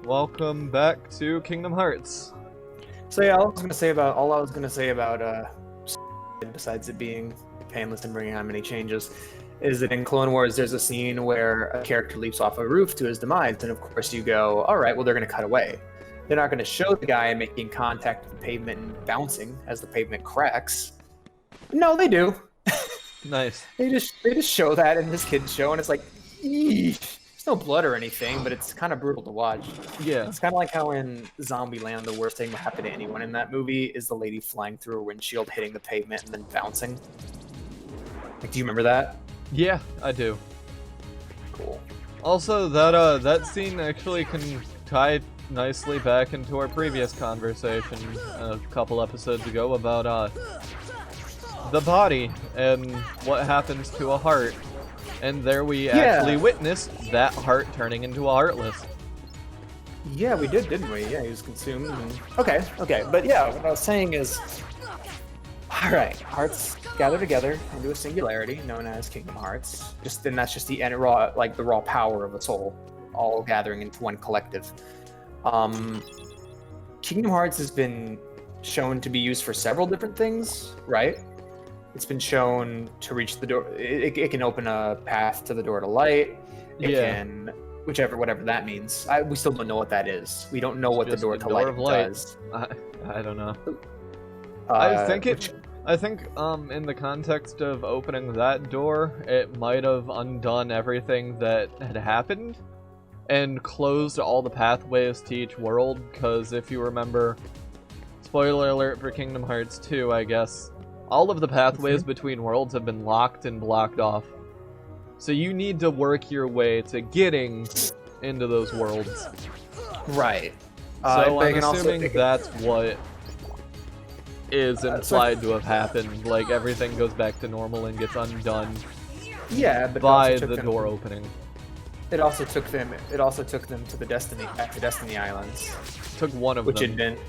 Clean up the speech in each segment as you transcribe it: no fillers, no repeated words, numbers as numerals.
welcome back to Kingdom Hearts. So yeah, all I was gonna say about besides it being painless and bringing on many changes, is that in Clone Wars there's a scene where a character leaps off a roof to his demise, and of course you go, all right, well they're gonna cut away. They're not gonna show the guy making contact with the pavement and bouncing as the pavement cracks. No, they do. Nice. They just show that in this kid's show, and it's like, eesh. There's no blood or anything, but it's kind of brutal to watch. Yeah. It's kind of like how in Zombieland, the worst thing that happened to anyone in that movie is the lady flying through a windshield, hitting the pavement, and then bouncing. Like, do you remember that? Yeah, I do. Cool. Also, that scene actually can tie nicely back into our previous conversation a couple episodes ago about the body and what happens to a heart. And there we actually witnessed that heart turning into a Heartless. Yeah, we did, didn't we? Yeah, he was consumed. And... Okay. But yeah, what I was saying is, all right, hearts gather together into a singularity known as Kingdom Hearts. Then that's just the raw power of a soul, all gathering into one collective. Kingdom Hearts has been shown to be used for several different things, right? It's been shown to reach the door. It can open a path to the door to light. It can, whatever that means. We still don't know what that is. We don't know what the door to light does. I don't know. I think in the context of opening that door, it might have undone everything that had happened and closed all the pathways to each world. Because if you remember, spoiler alert for Kingdom Hearts 2, I guess. All of the pathways between worlds have been locked and blocked off. So you need to work your way to getting into those worlds. Right. So I'm assuming that's what is implied to have happened. Like, everything goes back to normal and gets undone by the door opening. It also took them to the Destiny Islands. Took one of them. Which it didn't.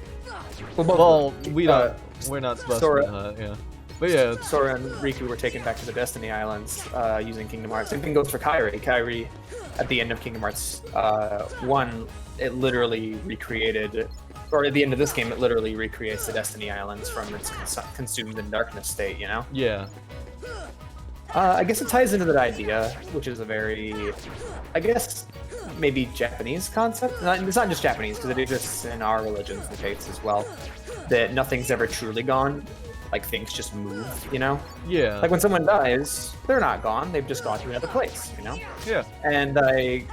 Well, we're not supposed to, yeah. But yeah. Sora and Riku were taken back to the Destiny Islands using Kingdom Hearts. Same thing goes for Kairi. Kairi, at the end of Kingdom Hearts 1, it literally recreated, or at the end of this game, it literally recreates the Destiny Islands from its consumed in darkness state, you know? Yeah. I guess it ties into that idea, which is a very, I guess, maybe Japanese concept. It's not just Japanese, because it exists in our religions and faiths as well, that nothing's ever truly gone. Like, things just move, you know? Yeah. Like, when someone dies, they're not gone. They've just gone to another place, you know? Yeah. And I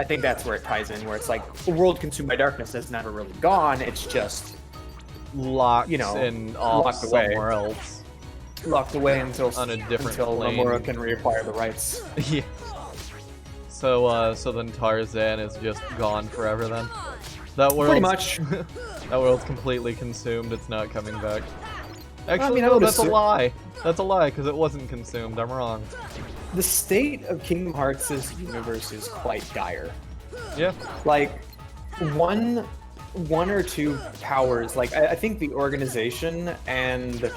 think that's where it ties in, where it's like, the world consumed by darkness is never really gone. It's just locked, locked somewhere else. Locked away until on a different plane. Nomura can reacquire the rights. Yeah. So then Tarzan is just gone forever then? That world. Pretty much. That world's completely consumed, it's not coming back. Actually, no, that's a lie. That's a lie, because it wasn't consumed, I'm wrong. The state of Kingdom Hearts' universe is quite dire. Yeah. Like, one or two powers, like, I think the organization and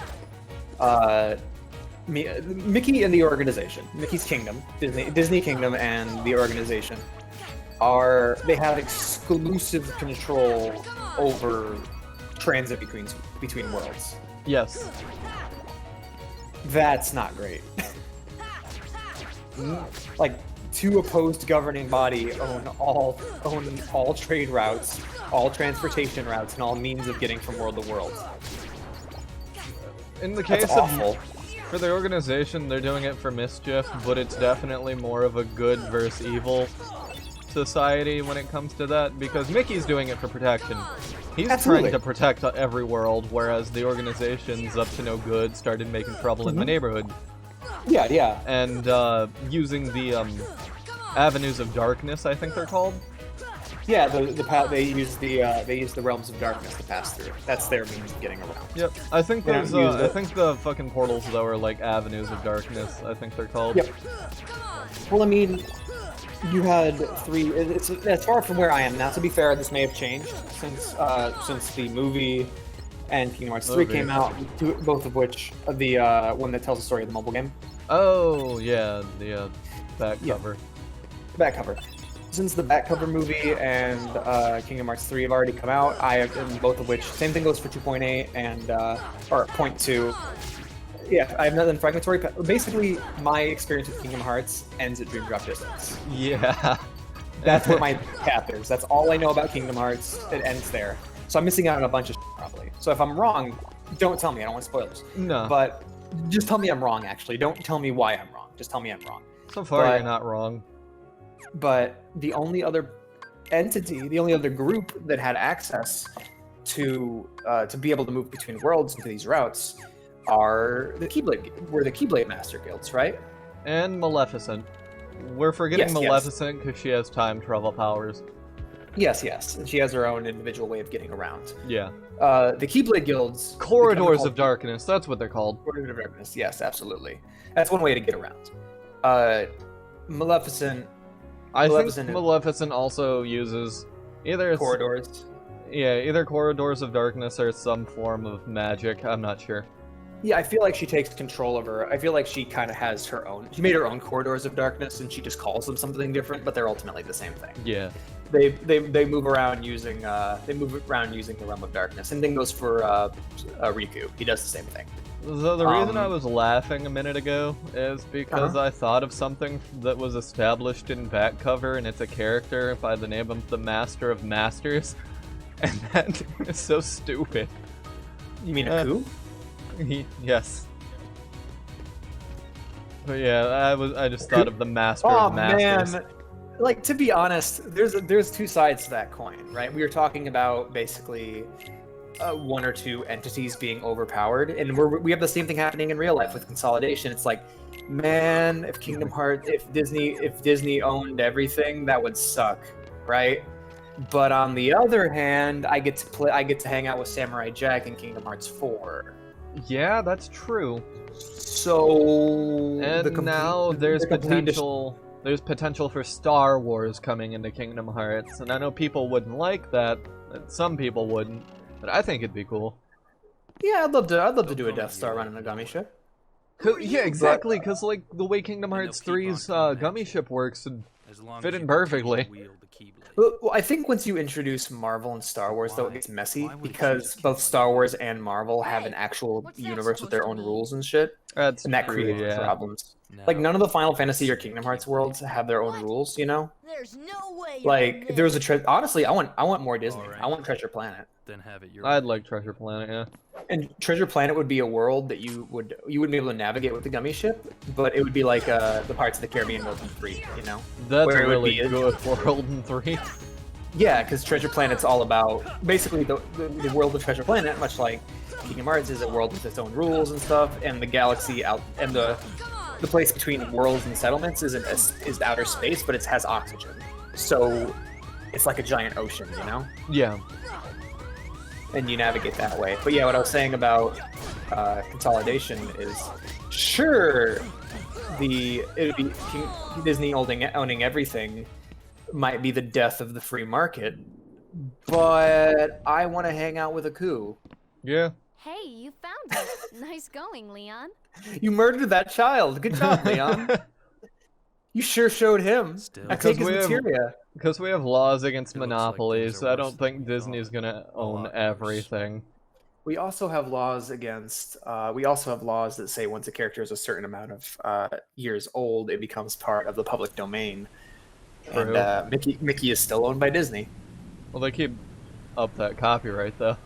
Mickey and the organization, Mickey's Kingdom, Disney Kingdom and the organization, they have exclusive control over transit between worlds. Yes. That's not great. Like, two opposed governing body own all trade routes, all transportation routes, and all means of getting from world to world. In the case of for the organization, they're doing it for mischief, but it's definitely more of a good versus evil society when it comes to that, because Mickey's doing it for protection. He's trying to protect every world, whereas the organization's up to no good, started making trouble in the neighborhood. Yeah. And using the avenues of darkness, I think they're called. Yeah, they use the realms of darkness to pass through. That's their means of getting around. Yep. I think I think the fucking portals though are like avenues of darkness. I think they're called. Yep. Well, I mean, you had three. It's far from where I am now. To be fair, this may have changed since the movie and Kingdom Hearts 3 came out. Both of which the one that tells the story of the mobile game. Oh yeah, the back cover. Back cover. since the back cover movie and Kingdom Hearts 3 have already come out, I have, in both of which, same thing goes for 2.8 and or point 2. Yeah, I have nothing fragmentary. Basically, my experience with Kingdom Hearts ends at Dream Drop Distance. Yeah. That's where my path is. That's all I know about Kingdom Hearts. It ends there. So I'm missing out on a bunch of shit, probably. So if I'm wrong, don't tell me. I don't want spoilers. No. But just tell me I'm wrong, actually. Don't tell me why I'm wrong. Just tell me I'm wrong. So far, you're not wrong. But the only other entity, the only other group that had access to be able to move between worlds into these routes are the Keyblade Master Guilds, right? And Maleficent. We're forgetting Yes, Maleficent because she has time travel powers. Yes, yes. And she has her own individual way of getting around. Yeah. The Keyblade Guilds... Corridors of Darkness, that's what they're called. Corridors of Darkness, yes, absolutely. That's one way to get around. Maleficent... I think Maleficent also uses either... Corridors. Yeah, either Corridors of Darkness or some form of magic, I'm not sure. Yeah, I feel like she takes control of her. I feel like she kind of has her own... She made her own Corridors of Darkness, and she just calls them something different, but they're ultimately the same thing. Yeah. They move around using the Realm of Darkness. Same thing goes for Riku. He does the same thing. So the reason I was laughing a minute ago is because I thought of something that was established in back cover, and it's a character by the name of the Master of Masters, and that is so stupid. You mean Aku? Yes. But yeah, I just thought of the Master of Masters. Man. Like, to be honest, there's two sides to that coin, right? We were talking about basically one or two entities being overpowered, and we have the same thing happening in real life with consolidation. It's like, man, if Disney owned everything, that would suck, right? But on the other hand, I get to hang out with Samurai Jack in Kingdom Hearts 4. Yeah, that's true. So and now there's potential. There's potential for Star Wars coming into Kingdom Hearts, and I know people wouldn't like that. Some people wouldn't, but I think it'd be cool. Yeah, I'd love to do a Death Star run in a gummy ship. Yeah, exactly. Because like the way Kingdom Hearts 3's gummy ship works would fit in perfectly. Well, I think once you introduce Marvel and Star Wars, though, it gets messy because both Star Wars and Marvel have an actual universe with their own rules and shit, and that creates problems. Like, none of the Final Fantasy or Kingdom Hearts worlds have their own rules, you know? There's no way. Like, if there was a honestly, I want more Disney. I want Treasure Planet. Then have it I'd like Treasure Planet, yeah. And Treasure Planet would be a world that you wouldn't be able to navigate with the gummy ship, but it would be like the Pirates of the Caribbean world in 3, you know? That's a really good world in 3. Yeah, because Treasure Planet's all about basically the world of Treasure Planet, much like Kingdom Hearts is a world with its own rules and stuff, and the galaxy out and the place between worlds and settlements is outer space, but it has oxygen, so it's like a giant ocean, you know? Yeah. And you navigate that way. But yeah, what I was saying about consolidation is, sure, it would be Disney owning everything might be the death of the free market, but I want to hang out with Aku. Yeah. Hey, you found it. Nice going, Leon. You murdered that child. Good job, Leon. You sure showed him. I take his materia. Because we have laws against monopolies, so I don't think Disney's gonna own everything. We also have laws against. We also have laws that say once a character is a certain amount of years old, it becomes part of the public domain. True. And Mickey is still owned by Disney. Well, they keep up that copyright though.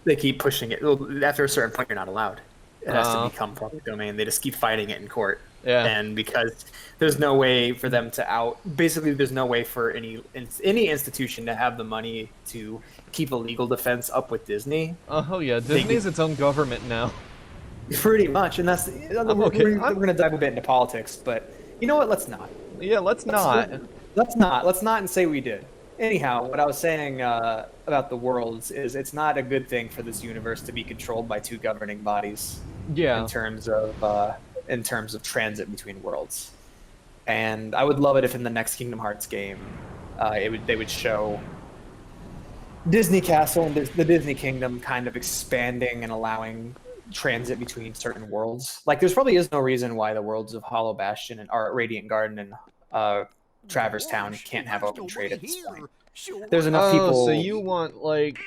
They keep pushing it. After a certain point, you're not allowed. It has to become public domain. They just keep fighting it in court. Yeah. And because there's no way for them to basically there's no way for any institution to have the money to keep a legal defense up with Disney. Oh yeah, Disney's its own government now. Pretty much, and that's we're going to dive a bit into politics, but you know what? Let's not. Yeah, let's not. Let's not and say we did. Anyhow, what I was saying about the worlds is it's not a good thing for this universe to be controlled by two governing bodies. Yeah. In terms of transit between worlds, and I would love it if in the next Kingdom Hearts game, they would show Disney Castle and the Disney Kingdom kind of expanding and allowing transit between certain worlds. Like, there's probably is no reason why the worlds of Hollow Bastion and Radiant Garden and Traverse Town can't have open trade at this point. There's enough people. So you want, like...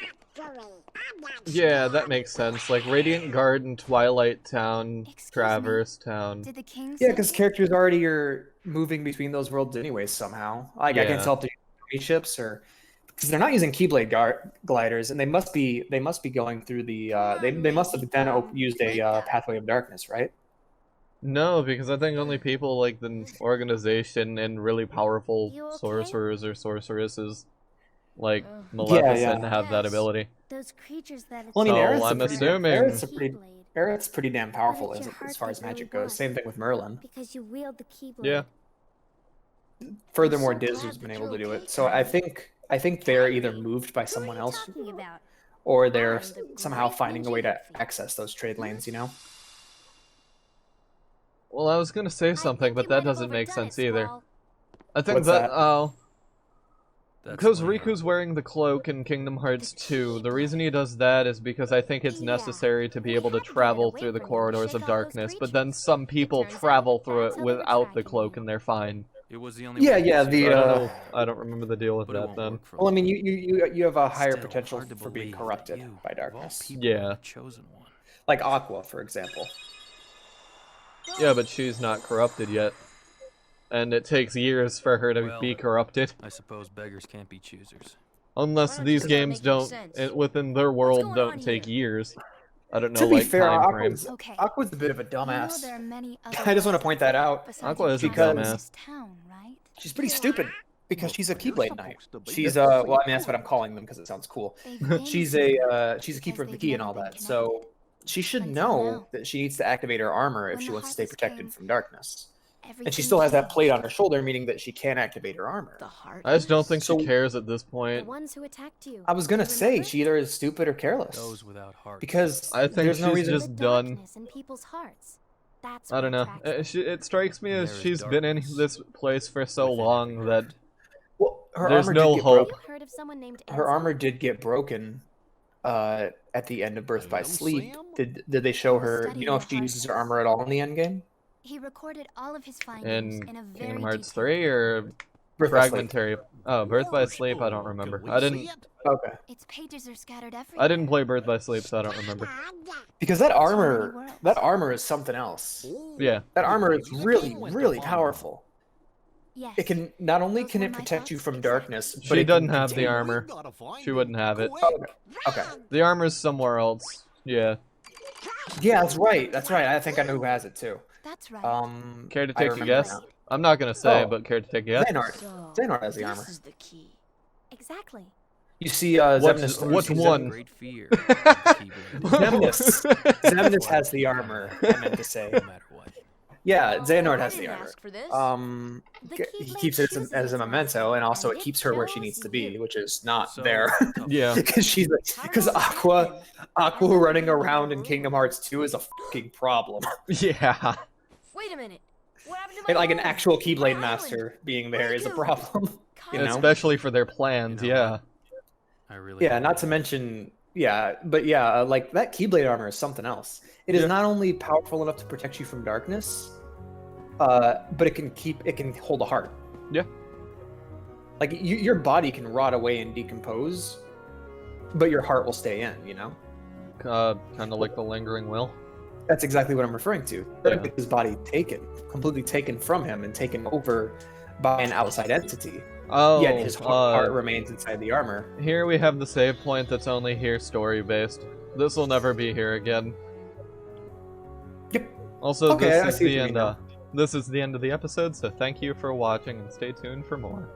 Yeah, that makes sense. Like, Radiant Garden, Twilight Town, Traverse Town. Did the king Yeah, say because it? characters already are moving between those worlds anyways somehow. Like, I Yeah. can't tell if they're using ships or... Because they're not using Keyblade gliders, and they must be going through the... they must have then used a Pathway of Darkness, right? No, because I think only people like the organization and really powerful You okay? sorcerers or sorceresses, like Ugh. Maleficent, Yeah. have that Yes. ability. Those creatures that Well, I mean, So, Aerith's I'm a pretty, assuming- Aerith's pretty damn powerful But if your as heart far as really magic goes. wants Same thing with Merlin. because you wield the keyblade. Yeah. Furthermore, so Diz glad has been that able you're to do okay, it. So I Kylie. think they're either moved by someone else, Talking about? or they're I'm the somehow great finding a ninja way to Yuffie. access those trade lanes. You know? Well, I was gonna say something, but that doesn't make sense either. I think What's that, that? because Riku's wearing the cloak in Kingdom Hearts 2, the reason he does that is because I think it's necessary to be able to travel through the corridors of darkness, but then some people travel through it without the cloak and they're fine. It was the only Yeah, way to yeah. see The it, I don't know. I don't remember the deal with but it that won't then. work for well, I me. mean, you have a higher Still, potential hard to for being believe that corrupted you, by of all darkness. people, Yeah. were the chosen one. Like Aqua, for example. Yeah, but she's not corrupted yet. And it takes years for her to Well, be corrupted. I suppose beggars can't be choosers. Unless these Does that games make any don't, sense? within their world, going don't on take here? years. I don't know, To be like fair, time frames. Okay. Aqua's a bit of a You know dumbass. there are many other I just want to worlds point that out. besides Aqua is a your castle in dumbass. this town, right? She's pretty stupid because she's a Keyblade Knight. supposed to be She's the well, I mean that's what I'm calling them because it sounds cool. They've been She's secret a keeper of the they've key and never all been that. So she should Until know now. that she needs to activate her armor if When she the wants to stay Heartless protected came, from darkness. And she everything still has that changed. plate on her shoulder, meaning that she can activate her armor. The heart. I just don't think So- she cares at this The point. ones who attacked you. I was gonna Do you say remember? she either is stupid or careless Those without hearts. because I think there's no she's reason. just The done. darkness in people's hearts. That's I don't what know. attracts them. It strikes me as There is she's been in darkness this place for so within long every that heart. Well, her There's armor no did get hope. Have you heard of someone named Her Enzo? armor did get broken at the end of Birth by Sleep. Did they show her? Do you know if she uses her armor at all in the end game? He recorded all of his findings in in a very Kingdom Hearts detailed 3 or Birth by Sleep. fragmentary. Oh, Birth by Sleep. I don't remember. I didn't. Okay. Its pages are scattered everywhere. I didn't play Birth by Sleep, so I don't remember. Because that many armor, worlds. that armor is something else. Yeah. That armor is really, really powerful. Yes. It can not only Those can were it my protect you thoughts, from exactly. darkness, but She it doesn't can have the contain- armor. She wouldn't have it. Oh, okay. The armor's somewhere else. Yeah. Yeah, that's right. That's right. I think I know who has it too. That's right. Care to I take a remember guess? now. I'm not gonna say, Oh. but care to take a guess? Xehanort. So, Xehanort has the armor. This is the key. Exactly. You see, What's- Xemnas. what's you see one? Great fear. of the Keyblade. Xemnas. Xemnas has the armor. I meant to say. No matter what. Yeah, Xehanort I has the didn't armor. ask for this. He The Keyblade keeps it chooses as a its memento, and also master, it and keeps her where she chose needs to be, you. which is not So, there. tough. Yeah. Because Aqua running around in Kingdom Hearts 2 is a fucking problem. Yeah. Wait a minute. What happened to my And like an home? actual My Keyblade island? master being there Where'd is it a go? problem. You know? Especially for their plans, You know yeah. what? I really Yeah, hope not to mention, like that Keyblade armor is something else. It is Yeah. not only powerful enough to protect you from darkness, but it can hold a heart. Yeah. Like your body can rot away and decompose, but your heart will stay in. You know, Kind of like the lingering will. that's exactly what I'm referring to. Yeah. His body completely taken from him and taken over by an outside entity. Oh, Yet his heart remains inside the armor. here we have the save point that's only here story-based. This will never be here again. Yep. Also, Okay, I this is see what the you end. mean now. This is the end of the episode. So thank you for watching, and stay tuned for more.